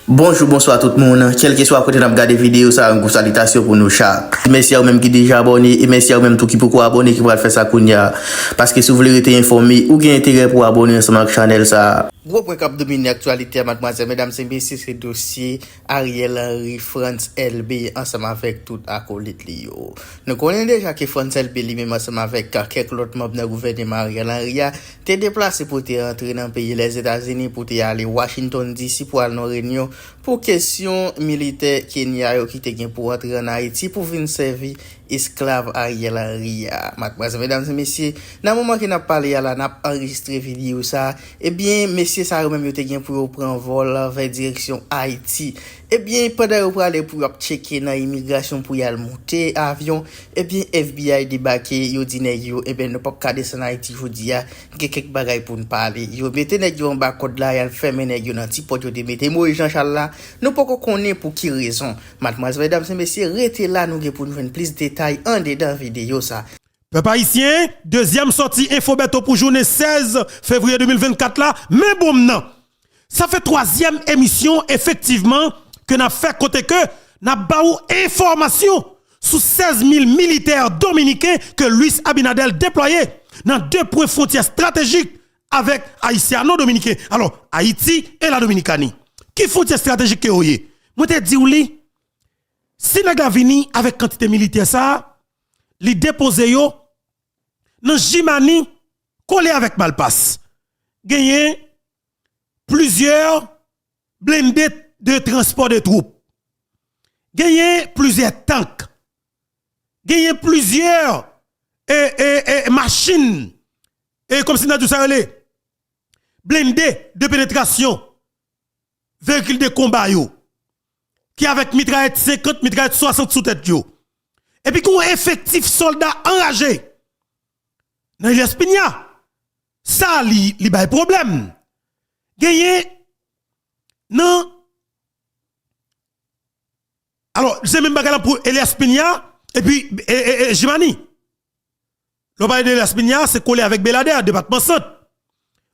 Bonjour, bonsoir tout le monde. Quel que soit côté de regarder vidéo, ça une salutation pour nous chaque. Merci à vous même qui déjà abonné et merci à vous même tout qui pourquoi abonner qui va faire ça kounya. Parce que si vous voulez être informé ou gain intérêt pour abonner sur ma chaîne ça. Gros point cap domine actualité mademoiselle mesdames et messieurs c'est dossier Ariel Henry France LB ensemble avec tout acolyte li yo. Nous connaissons déjà que France LB lui-même ensemble avec quelques autres membres du gouvernement Ariel Henry a été déplacé pour entrer dans le pays les États-Unis pour aller Washington DC pour aller en réunion pour question militaire Kenya qui te gen pour entrer en Haïti pour venir servir esclave Ariel Henry. Mademoiselles, mesdames et messieurs, dans le moment que n'a parlé là, n'a enregistré vidéo ça, eh bien messieurs ça même te gen pour prendre vol vers direction Haïti. Eh bien pendant pour aller pour checker dans immigration pour y aller monter avion, eh bien FBI débarqué, yo dit nèg yo, eh bien ne pas ka descendre Haïti jodi a, quelques bagaille pour nous parler. Yo mette nèg yo en bas code là, y fermer nèg yo dans petit pot yo te mette Moïse Jean-Charles là. Nous pas connaître pour qui raison. Mademoiselles, mesdames et messieurs, restez là nous pour nous faire plus de détails en dedans vidéo ça. Peuple haïtien, deuxième sortie Infobeto pour journée 16 février 2024 là, mais bon non. Ça fait troisième émission effectivement que n'a fait côté que n'a baou information sur 16 000 militaires dominicains que Luis Abinadel déployé dans deux points frontières stratégiques avec haïtiano-dominicains. Alors, Haïti et la Dominicanie. Qui frontière stratégique que vous moi te dit ou li, si n'a vini avec quantité militaire ça, li déposer yo dans Jimani collé avec Malpass. Gagné plusieurs blindés de transport de troupes. Gagné plusieurs tanks. Gagné plusieurs machines comme si n'a tout ça blindés de pénétration. Véhicule de combat yo qui avec mitraillette 50 mitraillette 60 sous tête yo et puis qu'on effectif soldat enragé dans l'Espagna ça li bay problème gagné non alors c'est même bagarre pour l'Espagna et puis Jimani l'on parle de l'Espagna c'est collé avec Belader département centre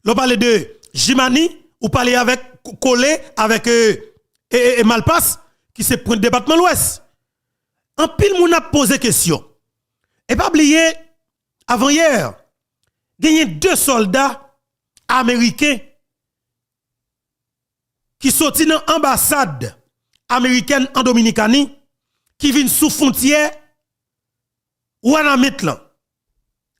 l'on parle de Jimani ou parler avec collé avec Malpass qui se prend département l'ouest. En pile moun a posé question. Et pas oublier avant hier, gagné deux soldats américains qui sorti dans l'ambassade américaine en Dominicanie qui viennent sous frontière ou en Amitlan.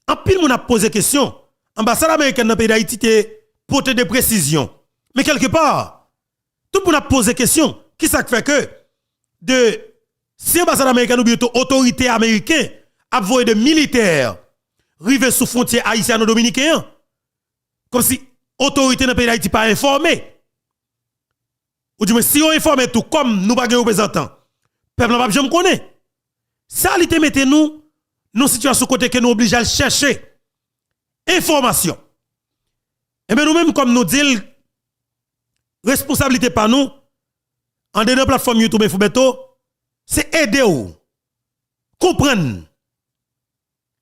En pile moun a posé question. Ambassade américaine dans le pays d'Haïti te porté des précisions. Mais quelque part, tout le monde a posé question. Qui ça fait que de si l'ambassade américaine ou bien autorité américaine a voyé de militaires river sous frontière haïtiano-dominicaine comme si autorité dans le pays d'Haïti pas informé. Ou du moins si on informé tout comme nous pas de représentants, peuple n'a pas jamais connaît. Ça li te mette nous dans situation côté que nous obligés à chercher information. Et bien nous-mêmes comme nous dit responsabilité par nous en dedans plateforme YouTube Infobeto c'est aider ou comprendre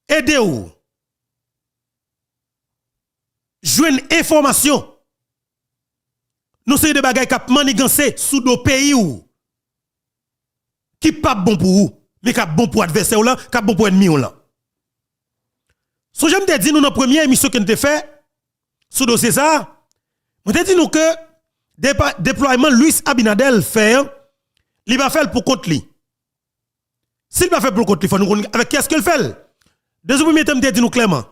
aider ou joindre information nous c'est des bagages qui manigancé sous nos pays ou qui pas bon pour vous mais qui bon pour adversaire ou là qui bon pour ennemi ou là so j'aime te dire nous dans première émission que nous te fait sous dossier ça on te dit nous que déploiement Luis Abinadel fait, il va faire pour compte lui. S'il va faire pour compte lui, faut nous avec qui est-ce qu'il fait? Deuxième premier thème dit nous clairement.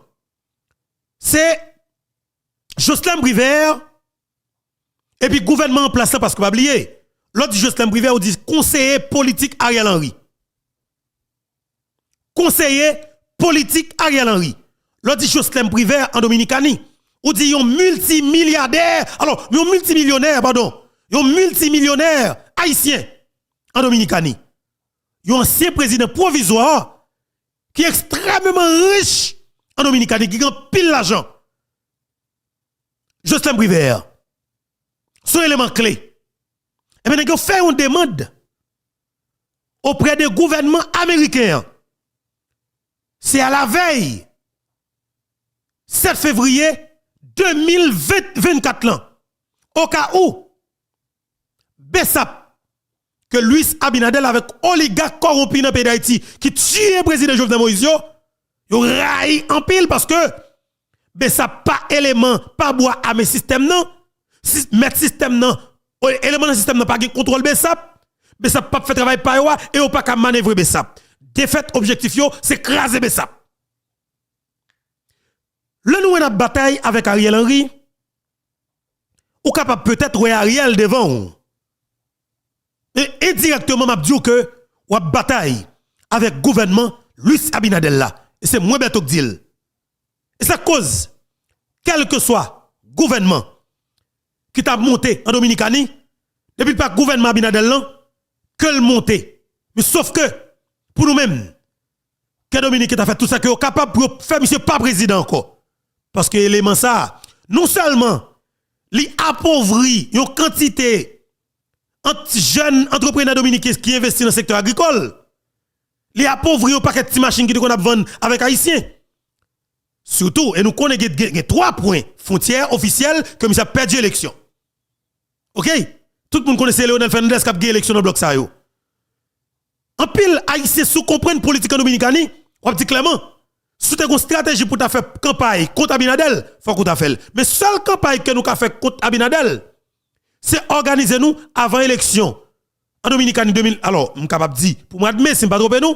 C'est Jocelyn Briver et puis gouvernement en place parce que pas oublier. L'autre Jocelyn Briver ou dit conseiller politique Ariel Henry. Conseiller politique Ariel Henry. L'autre Jocelyn Briver en Dominicanie. Ou dit yon multimilliardaire, alors yon multimillionnaire, pardon, yon multimillionnaire haïtien en Dominicanie. Yon ancien président provisoire qui est extrêmement riche en Dominicanie, qui gagne pile l'argent. Jocelyn Briver, son élément clé. Et maintenant, yon fait une demande auprès des gouvernements américains. C'est à la veille 7 février 2024 là, au cas où Bessap que Luis Abinadel avec oligarque corrompu dans le pays d'Haïti qui tue le président Jovenel Moïse yo raille en pile parce que Bessap pas élément pas bois à mes système non mettre système non élément dans système non pas contrôle Bessap pas fait travail par yo et ou pas qu'à manœuvrer Bessap défaite objectif yo c'est craser Bessap. Le nous une bataille avec Ariel Henry ou capable peut-être ouais Ariel devant et indirectement m'a dit que ou bataille avec gouvernement Luis Abinadel là et c'est moi beto dit et ça cause quel que soit gouvernement qui t'a monté en Dominicanie depuis pas gouvernement Abinadel là que le monter mais sauf que pour nous-mêmes que Dominique t'a fait tout ça que capable pour faire monsieur pas président encore parce que élément ça non seulement li appauvri une quantité de jeunes entrepreneurs dominicains qui investissent dans le secteur agricole li appauvri un paquet de machines qui qu'on a vendre avec haïtiens surtout et nous connaissons 3 points frontières officielles que monsieur a perdu l'élection. OK, tout le monde connaissait Leonel Fernandez qui a gagné l'élection dans bloc ça yo. En pile haïtien sous comprendre politique en Dominicanie, on dit clairement si tu as une stratégie pour ta faire campagne contre Abinadel, faut qu'on ta fait. Mais seule campagne que nous avons fait contre Abinadel, c'est organiser nous avant l'élection. En Dominicanie 2000, alors, je suis capable de dire, pour moi, mais c'est pas trop nous,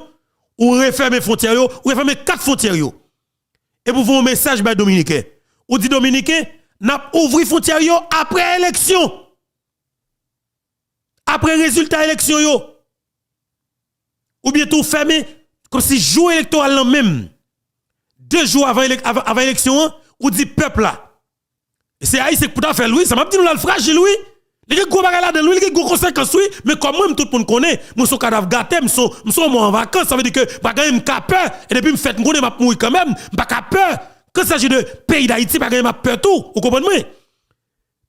ou refermer frontières, ou refermer 4 frontières. Et pour vous un message, ben, Dominicain. Ou dit Dominicain, n'a ouvri frontières après l'élection. Après résultat élection yo. Ou bien tout fermé, comme si jour électoral là même. 2 jours avant l'élection, ou dit peuple là. Et c'est haïtien pour ta faire lui, ça m'a dit nous là le fragile lui. Les gars gros bagay là dedans lui, les gars gros conséquences oui, mais comme moi tout le monde connaît, moi son cadavre gâté, moi moi en vacances, ça veut dire que bagay me ka peur et depuis me fait me connaît m'a mourir quand même, pas ka peur. Quand il s'agit de pays d'Haïti, bagay m'a peur tout, vous comprenez moi?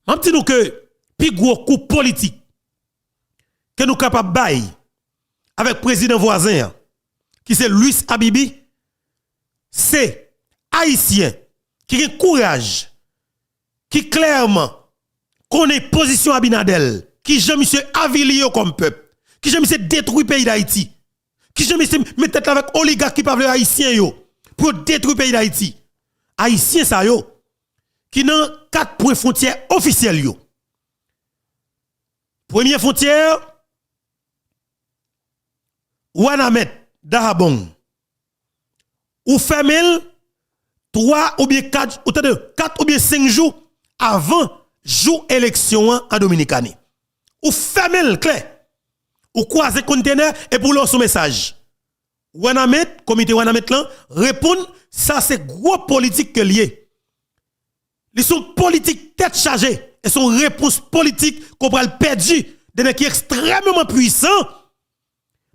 M'a dit nous que plus gros coup politique que nous capable bail avec président voisin qui c'est Luis Habibi, c'est haïtien qui a courage, qui clairement connaît position Abinadel, qui j'aime monsieur avilio comme peuple, qui j'aime monsieur détruire pays d'Haïti, qui j'aime monsieur mettre tête avec oligarques qui parlent haïtien yo pour détruire pays d'Haïti. Haïtien ça yo qui dans 4 points frontières officiels yo. Première frontière Wanamet Dahabong ou fermel 3 ou bien 4 ou bien 5 jours avant jour élection en Dominicanie. Ou fermel clair. Ou croiser conteneur et pour leur son message. Wanamet, comité Wanamet là, répond ça c'est gros politique que lié. Ils sont politiques tête chargée et son réponse politique qu'on va le perdu de qui extrêmement puissant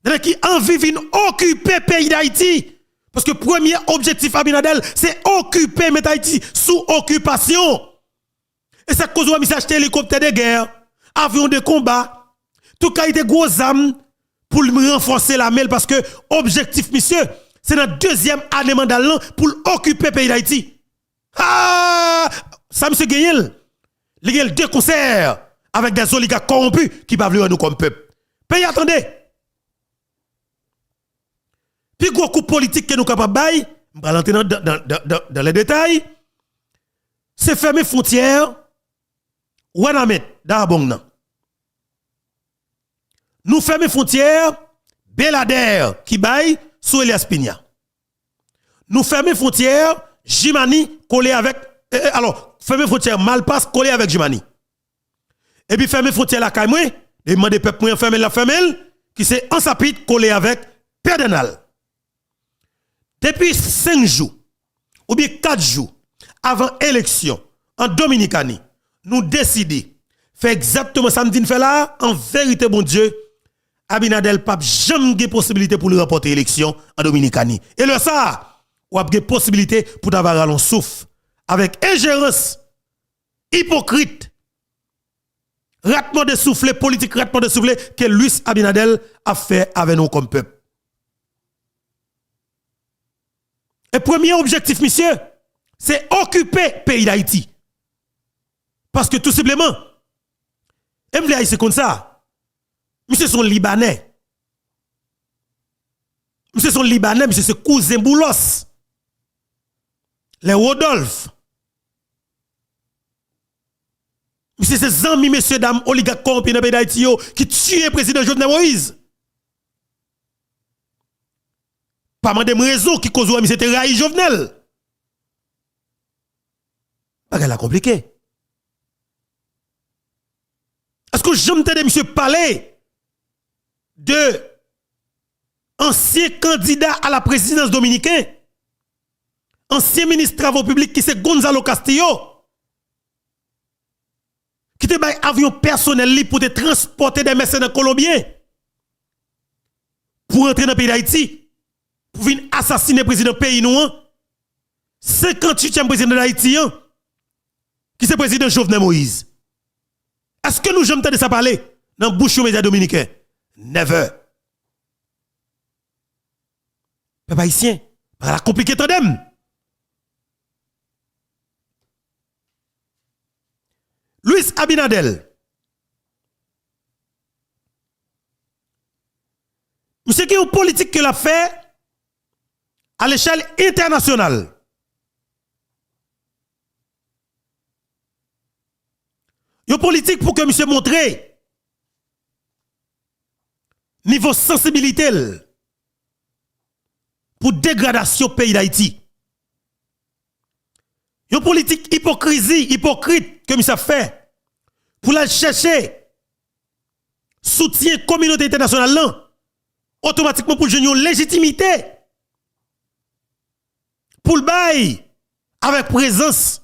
de qui envie vient occuper pays d'Haïti. Parce que premier objectif Abinadel, c'est occuper Haïti sous occupation. Et ça cause de acheter hélicoptère de guerre, avion de combat, tout qualité gros armes pour renforcer la mêle parce que objectif monsieur, c'est notre 2e année mandat pour occuper pays d'Haïti. Ah, ça monsieur Gagnel, il y a 2 concerts avec des oligarques corrompus qui peuvent nous comme peuple. Pays attendez. Puis gros coup politique que nous capable bail, on va rentrer dans les détails. C'est fermer frontières Wanamet Dahabong. Nous fermer frontières Belader qui bail sous Elias Pina. Nous fermer frontières Jimani collé avec alors fermer frontières Malpass collé avec Jimani. Et puis fermer frontières la Kaimwe, demander peuple fermer la femelle qui c'est en sapit collé avec Pédenal. Depuis 5 jours, ou bien 4 jours, avant l'élection, en Dominicanie, nous décidons, faire exactement ça, nous fait là, en vérité, bon Dieu, Abinadel n'a jamais de possibilité pour lui remporter l'élection en Dominicanie. Et le ça, ou a de possibilité pour avoir un souffle, avec ingérence, hypocrite, ratement de souffle, politique ratement de souffle, que Luis Abinadel a fait avec nous comme peuple. Et premier objectif, monsieur, c'est occuper le pays d'Haïti. Parce que tout simplement, c'est comme ça. Monsieur son Libanais. Monsieur son Libanais, monsieur c'est cousin Boulos. Les Rodolphe. Monsieur c'est amis, messieurs, dames, oligarques corrompus dans le pays d'Haïti qui tuent le président Jovenel Moïse. Pas mal de raisons qui causent monsieur te raï Jovenel. Bagay la compliqué. Est-ce que j'aime entendre monsieur parler de ancien candidat à la présidence dominicain, ancien ministre des Travaux publics qui c'est Gonzalo Castillo, qui te bail avion personnel pour te transporter des mercenaires colombiens pour entrer dans le pays d'Haïti, pour venir assassiner le président pays nous, 58e président d'Haïti, qui c'est le président Jovenel Moïse. Est-ce que nous j'aime entendre ça parler dans le bouche aux médias dominicains? Never. Peuple haïtien, par la compliqué tandem. Luis Abinadel. Monsieur qui est une politique qu'il a fait à l'échelle internationale. Une politique pour que monsieur montre niveau sensibilité pour dégradation pays d'Haïti. Une politique hypocrite que monsieur fait pour la chercher soutien communauté internationale là, automatiquement pour jouer une légitimité pour le bail avec présence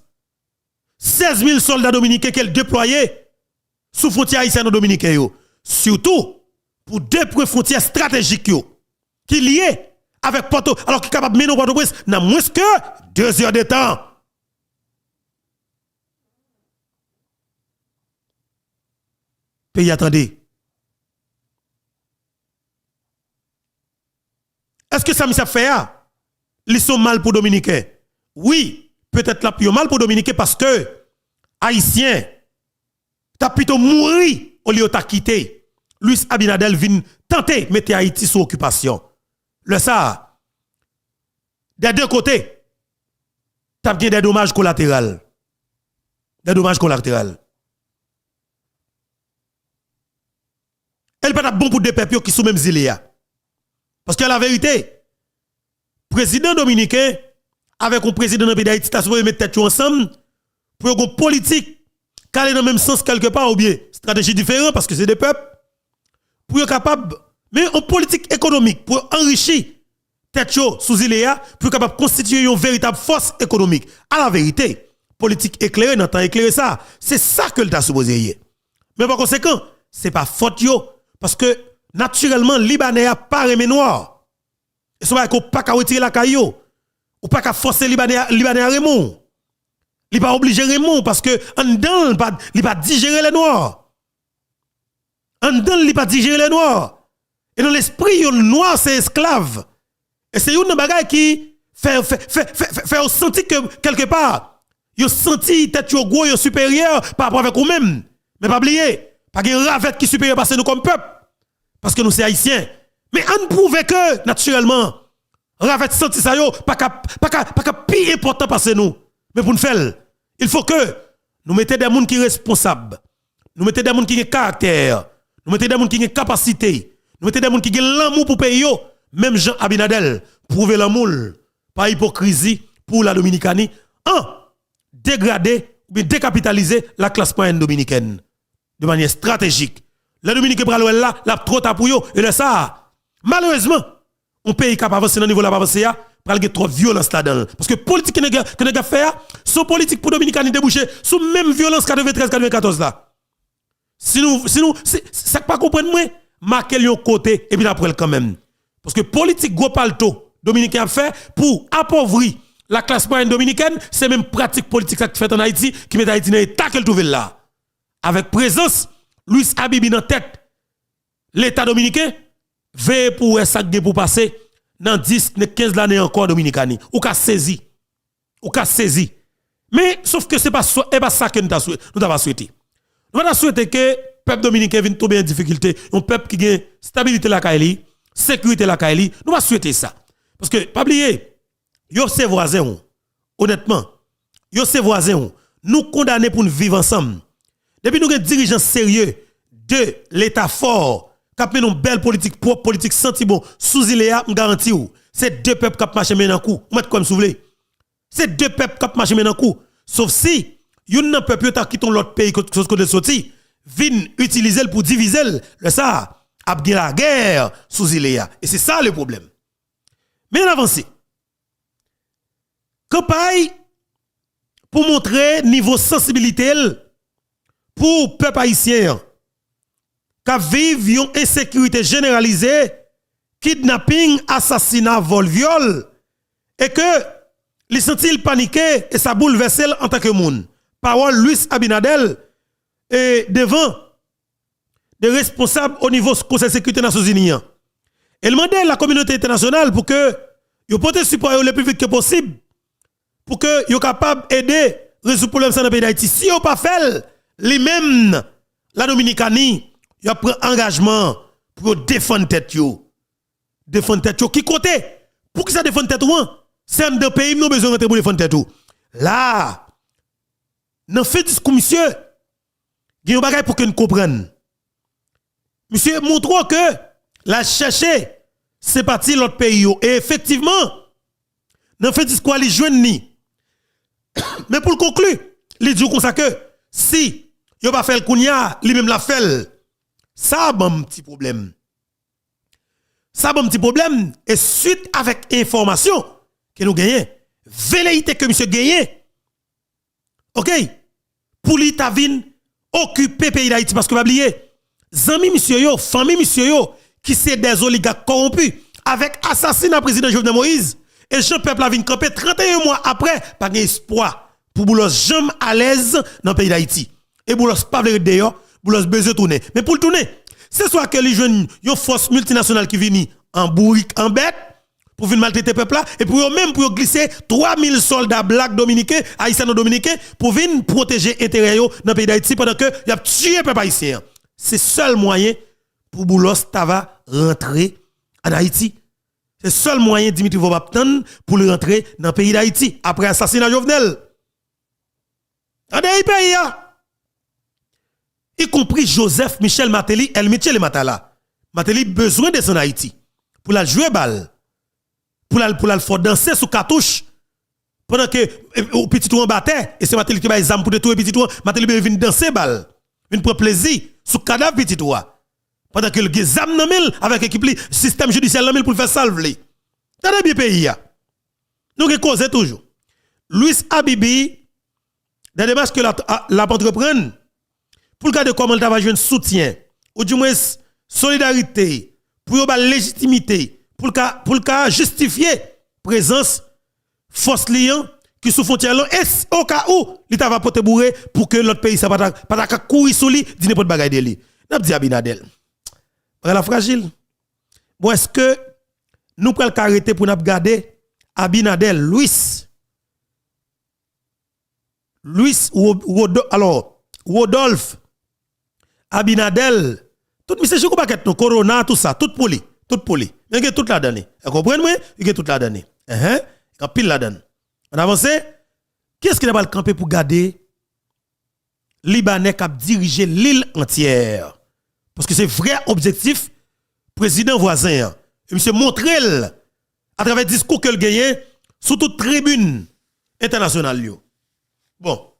16 000 soldats dominicains qu'elle déployait sous frontière haïtienne dominicaine. Surtout pour deux points frontières stratégiques qui liés avec Porto, alors qui est capable de mener Port-au-Prince dans moins que 2 heures de temps. Pays, attendez. Est-ce que ça me fait? Ils sont mal pour Dominicains. Oui, peut-être là plus mal pour Dominicains parce que Haïtien, t'as plutôt mouru au lieu de quitté. Luis Abinadel vient tenter de mettre Haïti sous occupation. Le ça, des deux côtés, t'as bien des dommages collatéraux. Des dommages collatéraux. Elle pas bon pour des peuples qui sont même zéléa. Parce que la vérité, président dominicain avec un président de pays d'Haïti, t'as supposé mettre tête ensemble pour une politique qui aller dans le même sens quelque part ou bien stratégie différente parce que c'est des peuples pour être capable mais en politique économique pour enrichir tête sous Iléa pour être capable de constituer une véritable force économique. À la vérité, politique éclairée, dans temps éclairé ça, c'est ça que le supposé y. Mais par conséquent, c'est pas faute yo parce que naturellement Libanais a pas aimé noir. Et c'est qu'on pas qu'à retirer la caillou ou pas qu'à forcer Libanais à Raymond. Il pas obligé Raymond parce que en dedans il pas digérer les noirs. En dedans il pas digérer les noirs. Et dans l'esprit le noir c'est esclave. Et c'est une bagaille qui fait sentir que quelque part yo senti tête yo gros yo supérieur par rapport avec vous-même. Mais pas oublier, pas une ravette qui supérieur parce que nous comme peuple. Parce que nous c'est haïtiens. Mais on prouve que naturellement ravette senti ça yo pas plus important parce que nous. Mais pour nous faire, il faut que nous mettions des gens qui sont responsables. Nous mettons des gens qui ont caractère. Nous mettons des gens qui ont capacité. Nous mettons des gens qui ont l'amour pour pays. Même Jean Abinadel, prouver l'amour par hypocrisie pour la Dominicanie. Dégrader ou bien décapitaliser la classe moyenne dominicaine de manière stratégique. Les Dominicains prennent là, la trop tard pour eux. Et là, ça, malheureusement, un pays qui a avancé dans le niveau de l'avancée, pral gen trop violence là-dedans parce que politique que nèg a fait son politique pour Dominicanie déboucher sous même violence 93 94 là. Si nous ça pas comprendre moi marquer yon côté et puis après quand même parce que politique gros palto dominicain a fait pour appauvrir la classe moyenne dominicaine, c'est même pratique politique ça qui fait en Haïti qui met Haïti dans l'état qu'elle trouve là. Avec présence Luis Habibi dans tête l'état dominicain veille pour ça pour passer dans 10, 15 l'année encore Dominicani. Ou ka saisi. Mais, sauf que c'est pas ça que nous avons souhaité. Nous avons souhaité que peuple dominicain vient tomber en difficulté, un peuple qui gagne stabilité la Kaili, sécurité la Kaili, nous va souhaiter ça. Parce que, pas oublier, yo c'est voisins, honnêtement, yo c'est voisins, nous condamnés pour nous vivre ensemble. Depuis nous avons des dirigeants sérieux de l'État fort, qui ont une belle politique propre, politique senti bon, sous Iléa, je garantis ou. C'est deux peuples qui marchent maintenant coup. Moi, comme vous voulez. C'est deux peuples qui marchent maintenant coup. Sauf si, yon un peuple qui quitté l'autre pays, que de sorti, vient utiliser pour diviser le ça, a bien la guerre sous Iléa. Et c'est ça le problème. Mais on avance. Campagne pour montrer niveau sensibilité pour peuple haïtien qui vivent une insécurité généralisée, kidnapping, assassinat, vol, viol, et que les sentit paniqué et ça bouleverse en tant que monde. Parole Luis Abinadel et devant des responsables au niveau du Conseil de sécurité des Nations Unies. Elle demandait la communauté internationale pour que vous portez support le plus vite que possible pour que vous capable d'aider résoudre le problème dans le pays d'Haïti. Si vous pas fait, les mêmes, la Dominicanie, vous pris engagement pour défendre tête yo. Défendre tête yo. Qui côté? Pour que ça défende tête ou? C'est un de pays, nous avons besoin de pour défendre tête ou. Là, dans fait discours, monsieur, il y a un bagage pour que nous comprenions. Monsieur, montrons que la chercher, c'est parti l'autre pays. Et effectivement, dans fait discours, il joue ni. Mais pour le conclure, il dit comme ça que si il pas fait le kounya, lui même la fait. Ça a un petit problème. Ça a un petit problème. Et suite avec information que nous gagnons, velléité que monsieur gagne, ok, pour lui ta vin occuper pays d'Haïti parce que pas oublier, zami monsieur yo, famille monsieur yo, qui c'est des oligarques corrompus avec assassinat président Jovenel Moïse, et Jean peuple la vin camper 31 mois après, pas d'espoir pour Boulos jamais à l'aise dans le pays d'Haïti. Et Boulos pas vle d'ailleurs, Boulos besoin tourner. Mais pour le tourner, c'est soit que les jeunes, yon force multinationale qui viennent en bourrique, en bête, pour venir maltraiter le peuple là, et pour eux même pour glisser 3000 soldats blacks dominicains, haïtiens dominicains, pour venir protéger l'intérêt dans le pays d'Haïti pendant que y a tué le peuple haïtien. C'est le seul moyen pour Boulos Tava rentrer en Haïti. C'est le seul moyen Dimitri Vobaptan pour le rentrer dans le pays d'Haïti après l'assassinat Jovenel. En pays, y compris Joseph Michel Mateli, El Michel Matala. Mateli besoin de son Haïti pour la jouer balle, pour la faire danser sous cartouche pendant que au petit tour en battait et c'est Mateli qui va les armes pour détruire petit tour, Mateli vient danser balle, vient prendre plaisir sous cadavre petit tour. Pendant que le zam nan mil avec équipe li, système judiciaire nan mil pour le faire salver. Dans bien pays nous qui cause toujours. Louis Habibi des démarches que la entreprendre pour regarder comment il va jouer un soutien ou du moins solidarité pour avoir légitimité pour le justifier présence force liant qui sous frontière et au cas où il va porter bourré pour que l'autre pays ça pas courir sous lui dit n'importe bagaille de lui. N'a dit Abinadel. La fragile. Bon est-ce que nous prenons arrêter pour nous garder Abinadel Louis Rodolphe Abinadel tout monsieur je pas que corona tout ça tout poli mais il y a toute la donne vous comprenez moi il y a toute la donne en pile la donne on avance qu'est-ce qu'il va camper pour garder Libanais qui a dirigé l'île entière parce que c'est vrai objectif président voisin et monsieur montrer à travers discours qu'il gagne sur toute tribune internationale yo. Bon,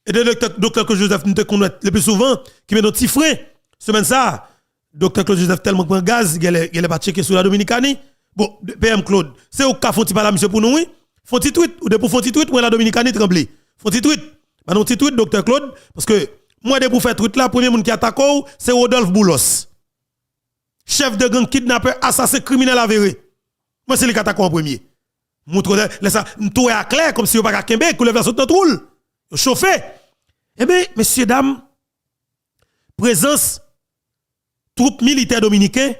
et le docteur Claude Joseph nous te connaît le plus souvent qui met nos petits frères semaine ça docteur Claude Joseph tellement prend gaz il est pas checker sur la Dominicanie. Bon, PM Claude, c'est au cas font-il pas là monsieur pour nous oui? Font petit tweet ou de pour font petit tweet pour la Dominicanie trembler. Font petit tweet. Bah non petit tweet docteur Claude parce que moi de pour faire tweet là premier monde qui attaque c'est Rodolphe Boulos. Chef de gang kidnappeur assassin criminel avéré. Moi c'est lui qui attaque en premier. Montre laisse ça tout est clair comme si on pas kembe que le verso de roule. Chauffé. Eh bien, messieurs, dames, présence troupes militaires dominicains